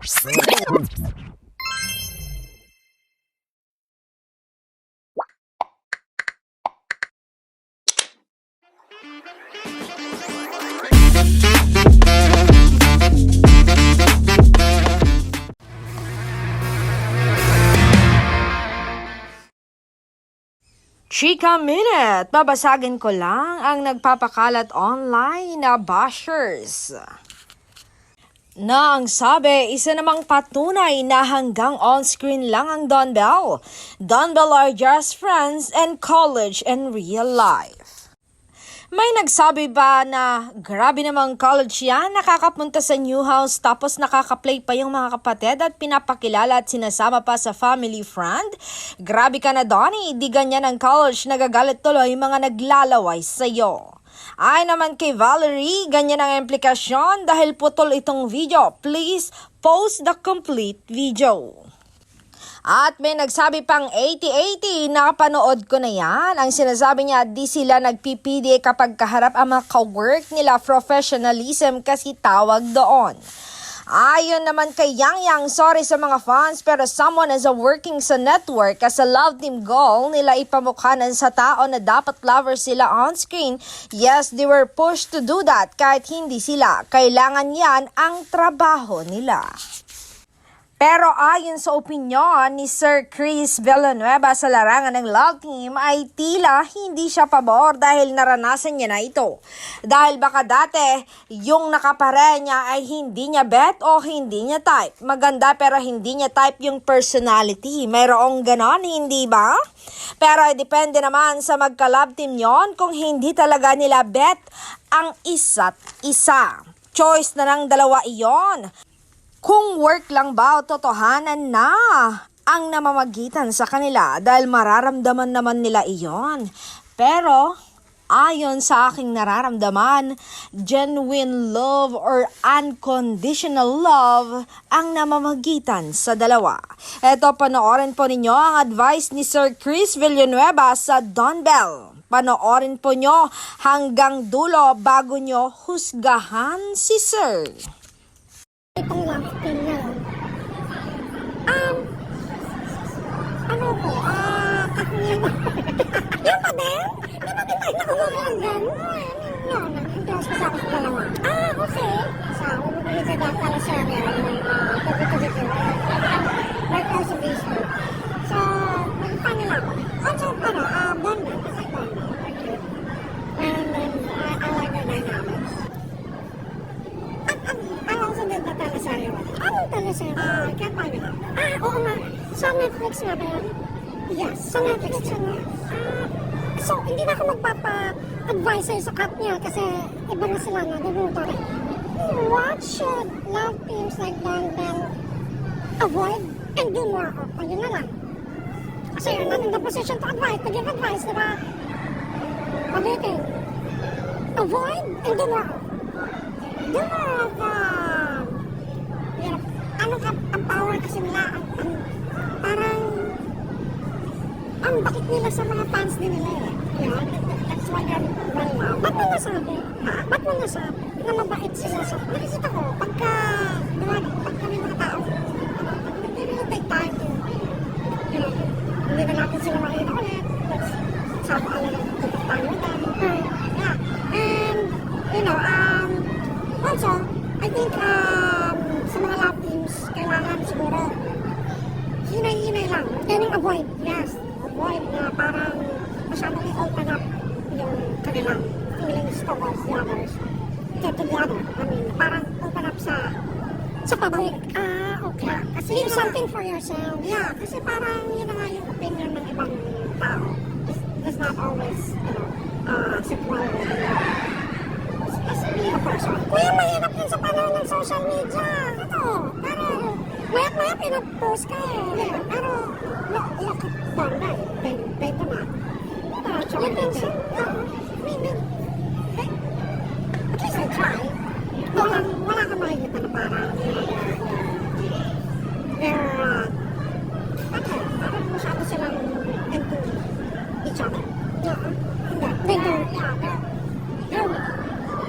Chika Minute, babasagin ko lang ang nagpapakalat online na bashers. Na ang sabi, isa namang patunay na hanggang on-screen lang ang Don Bell. Don Bell are just friends and college and real life. May nagsabi ba na grabe namang college yan, nakakapunta sa new house tapos nakaka-play pa yung mga kapatid at pinapakilala at sinasama pa sa family friend? Grabe ka na Donnie, di ganyan ang college, nagagalit tuloy mga naglalaway sa'yo. Ay naman kay Valerie, ganyan ang implikasyon dahil putol itong video. Please post the complete video. At may nagsabi pang 80-80, nakapanood ko na yan. Ang sinasabi niya, di sila nagpipili kapag kaharap ang mga ka-work nila, professionalism kasi tawag doon. Ayon naman kay Yang Yang, sorry sa mga fans pero someone is working sa network as a love team goal nila ipamukhanan sa tao na dapat lovers sila on screen. Yes, they were pushed to do that kahit hindi sila. Kailangan yan ang trabaho nila. Pero ayon sa opinyon ni Sir Chris Villanueva sa larangan ng love team ay tila hindi siya pabor dahil naranasan niya na ito. Dahil baka dati yung nakapare niya ay hindi niya bet o hindi niya type. Maganda pero hindi niya type yung personality. Mayroong ganon, hindi ba? Pero depende naman sa magka-love team yon kung hindi talaga nila bet ang isa't isa. Choice na ng dalawa iyon. Kung work lang ba o totohanan na ang namamagitan sa kanila dahil mararamdaman naman nila iyon. Pero ayon sa aking nararamdaman, genuine love or unconditional love ang namamagitan sa dalawa. Eto, panoorin po ninyo ang advice ni Sir Chris Villanueva sa Don Bell. Panoorin po nyo hanggang dulo bago nyo husgahan si Sir. Itong love team na lang. Ano ko? Ako yan. Yung pa din? Di ba din tayo nakuha ang gano'n? Yun, nag-interest ko sa akin dalawa. Okay. So, bumibili ka dahil pala siya ng tabi-tabi ko. Work out sa Facebook. So, nag-fan nila ako. Also, banda. And then, I like the dynamics. Sunod na teleserye. Anong teleserye? Can't find it. Oo nga. Sa Netflix nga ba yan? Yes, sa Netflix nga. So, hindi na ako magpapa-advise sa'yo sa cut niya kasi iba na sila na. What should love teams like Don Bell avoid and do more of? Ayun na lang. Kasi you're not in the position to advise, to give advice, diba? What do you think? Avoid and do more of. Do more of, ang power kasi nila, parang, ang bakit nila sa mga fans din nila eh. Yeah, that's why they're well now. Ba't mo nasabi? Ba't mo nasabi na mabait sila sa, nakikita ko, pagka may mga tao, they really take time to, hindi na natin sila makita ulit, but sabi ka lang, take time with them. Yeah, and, also, I think, sa mga love teams, kailangan siguro hinay-hinay lang. Kailangan avoid, yes. Avoid na parang masyadong i-open up yung kanilang feelings towards the others. To the other. I mean, parang open up sa public. Okay. Kasi leave something for yourself. Yeah, kasi parang yun na nga yung opinion ng ibang tao. It's not always, acceptable. As a person. Kuya, mahirap yun sa panahon ng social media. Ito, pero maya pinapost ka eh. Pero, look at Banda. Pwede na. You think so? Maybe. At least I try. Wala ka makikita na parang parang masyado silang into each other. They're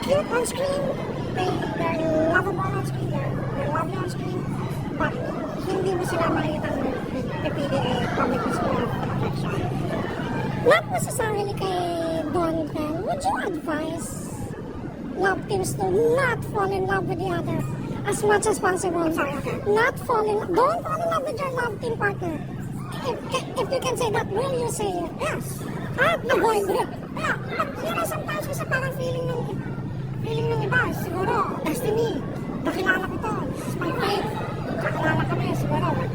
cute on screen, they're lovable on screen, they're lovely on screen, hindi mo sila makita ng PPDA Public Display of Affection. Not necessarily kay Don Bell, would you advise love teams to not fall in love with the other as much as possible? Not fall in love. Don't fall in love with your love team partner. If you can say that, will you say yes? The boyfriend. Yeah, but sometimes kasi parang feeling ng iba, siguro, destiny. Nakilala ko to, it's my fate. Nakilala kami, siguro, we're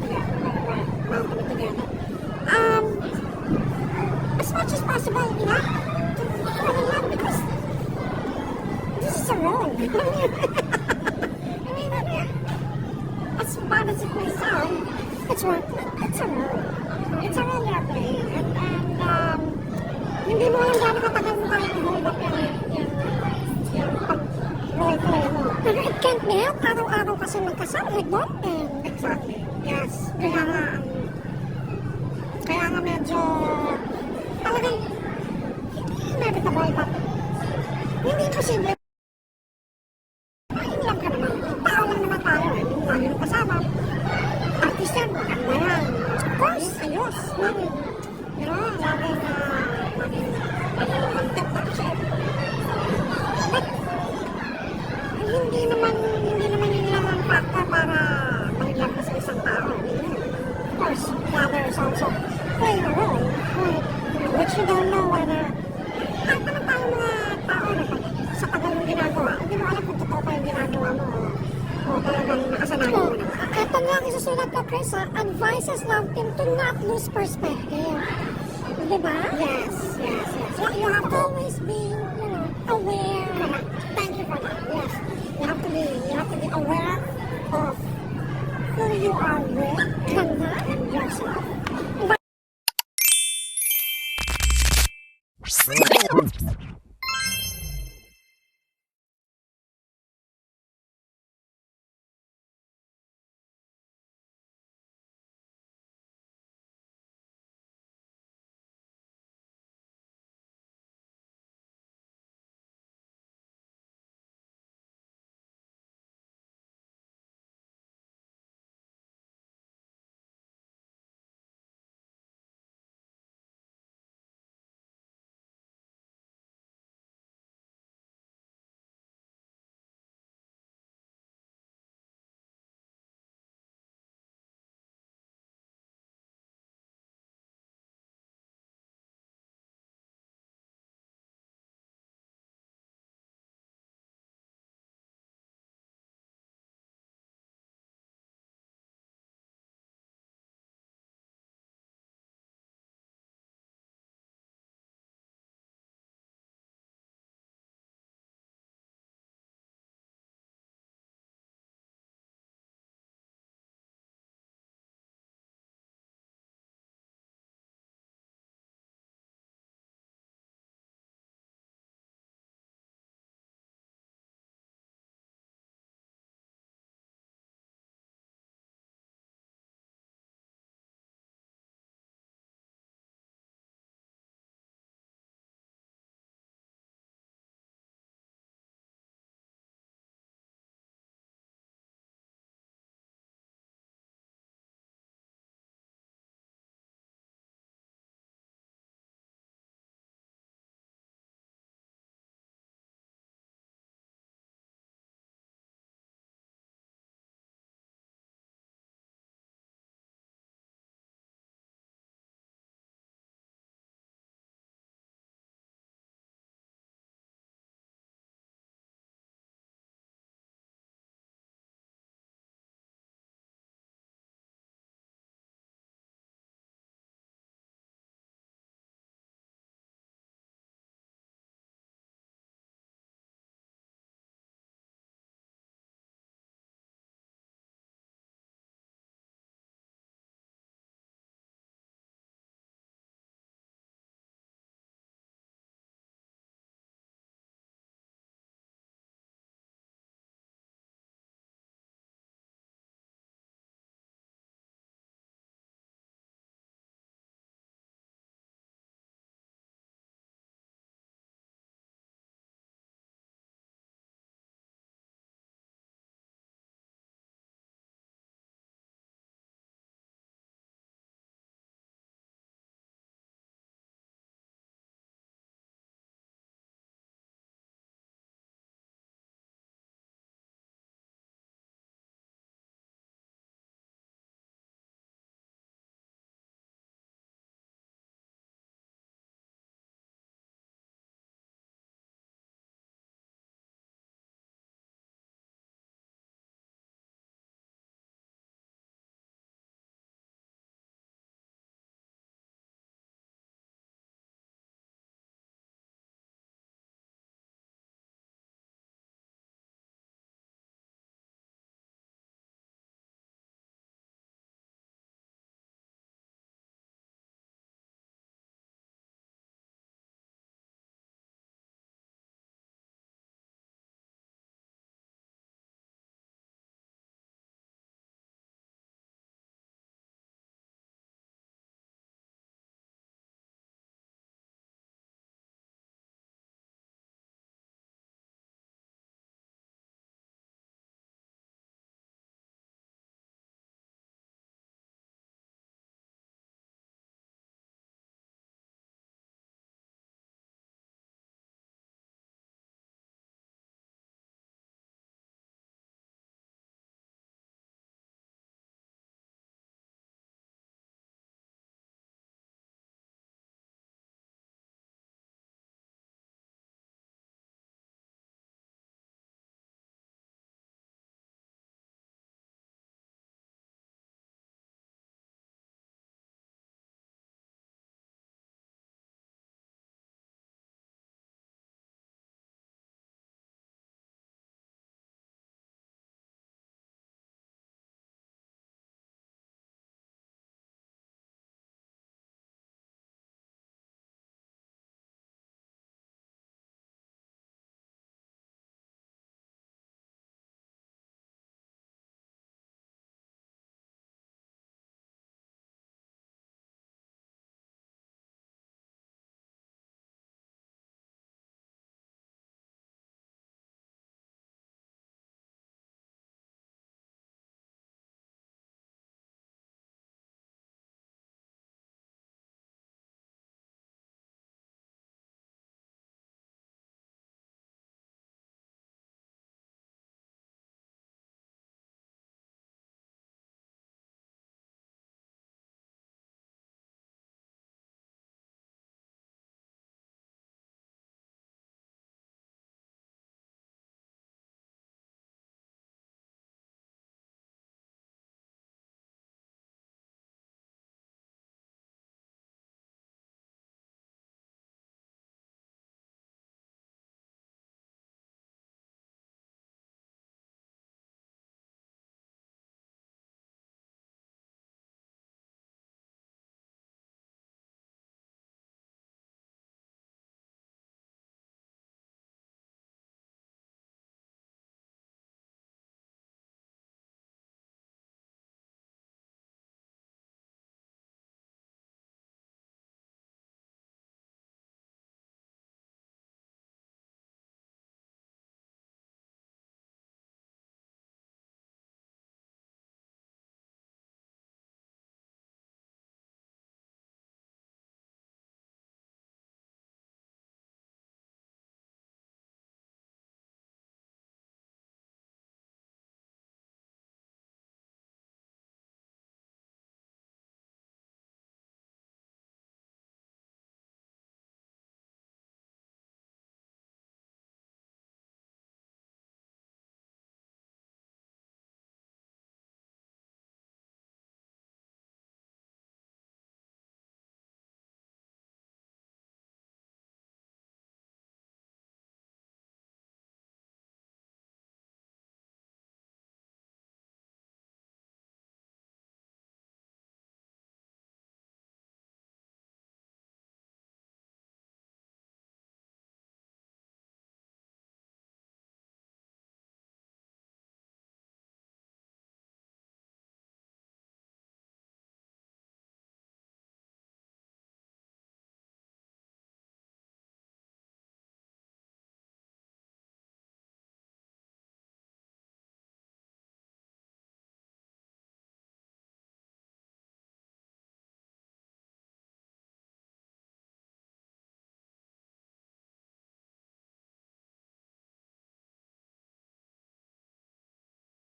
together. As much as possible, to fall in love because this is a role. I mean, as bad as it may sound, it's a role. It's a role you're playing. And hindi mo alam gano'n katagal mo tayo hold up yung role play mo. Pero it can't be helped. Araw-araw kasi magkasama. Like Don Bell. Exactly. Yes. Kaya nga medyo talagang inevitable but hindi posible. In love ka naman. Tao lang naman tayo. Hindi mo lang yung kasama. Artist yan. Maganda yan. Of course. Ayos. Pero laging but hindi naman yun lang ang factor para mag-love ka sa isang tao. Of course, the others also play a role. Which you don't know whether kahit naman tayo mga tao na sa tagal ng ginagawa, hindi mo alam kung totoo pa yung ginagawa mo o talagang nakasanayan mo na. Ito nga ang isusulat ko, Chris, advises love team to not lose perspective. Diba? Yes. You have to always be, aware. Thank you for that. Yes. You have to be aware of who you are with, and yourself.